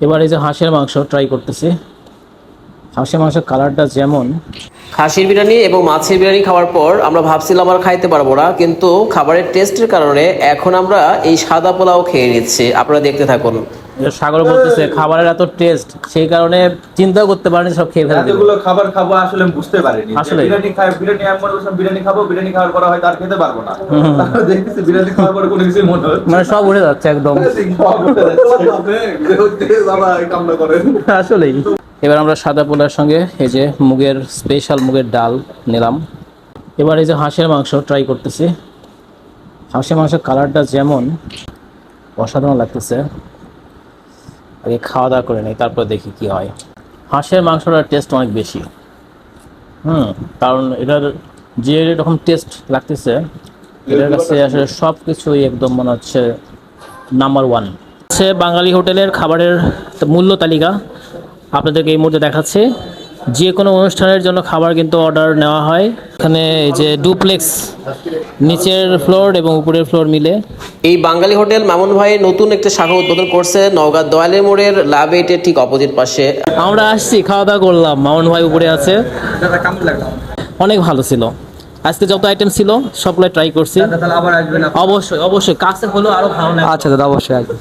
এবার এই যে হাঁসের মাংস ট্রাই করতেছি। হাঁসের মাংসের কালারটা যেমন, খাসির বিরিয়ানি এবং মাছের বিরিয়ানি খাওয়ার পর আমরা ভাবছিলাম আর খাইতে পারবো না, কিন্তু খাবারের টেস্টের কারণে এখন আমরা এই সাদা পোলাও খেয়ে নিচ্ছি। আপনারা দেখতে থাকুন। সাগর বলতেছে খাবারের এত টেস্ট, সেই কারণে চিন্তাও করতে পারেনি সব খেয়ে ফেলে দেবে। এতগুলো খাবার খাবো আসলে বুঝতে পারিনি যে আসলে বিরিয়ানি খাই, বিরিয়ানি আমি মনে করছিলাম বিরিয়ানি খাবো, বিরিয়ানি খাওয়ার পর হয়তো আর খেতে পারবো না। তারপর দেখতেছি বিরিয়ানি খাওয়ার পরে কোনো কিছু মনে হচ্ছে মানে সব উঠে যাচ্ছে একদম। বাবা এই কামনা করেন আসলেই। এবার আমরা সাদা পোলার সঙ্গে এই যে মুগের স্পেশাল মুগের ডাল নিলাম। এবার এই যে হাঁসের মাংস ট্রাই করতেছি। হাঁসের মাংসের কালারটা যেমন অসাধারণ লাগতেছে। আগে খাওয়া দাওয়া করে নেই, তারপর দেখি কি হয়। হাঁসের মাংসটার টেস্ট অনেক বেশি। কারণ এটার যে এরকম টেস্ট লাগতেছে, এটার কাছে আসলে সব কিছুই একদম মনে হচ্ছে নাম্বার ওয়ান। হচ্ছে বাঙালি হোটেলের খাবারের মূল্য তালিকা আপনাদেরকে এই মুহূর্তে দেখাচ্ছে। যে কোনো অনুষ্ঠানের জন্য খাবার কিন্তু অর্ডার নেওয়া হয়। এখানে এই যে ডুপ্লেক্স, নিচের ফ্লোর এবং উপরের ফ্লোর মিলে। এই বাঙালি হোটেল মামুন ভাই নতুন একটা শাখা উদ্বোধন করছে নওগাঁ দয়ালের মোড়ের লাভ এইটের ঠিক অপোজিট পাশে। আমরা আসছি, খাওয়া দাওয়া করলাম, মামুন ভাই উপরে আছে। কেমন লাগলো? অনেক ভালো ছিল। আজকে যত আইটেম ছিল সবগুলো ট্রাই করছি। তাহলে আবার আসবেন? অবশ্যই অবশ্যই, কাছে হলেও আরো ভালো লাগে। আচ্ছা দাদা, অবশ্যই আসবেন।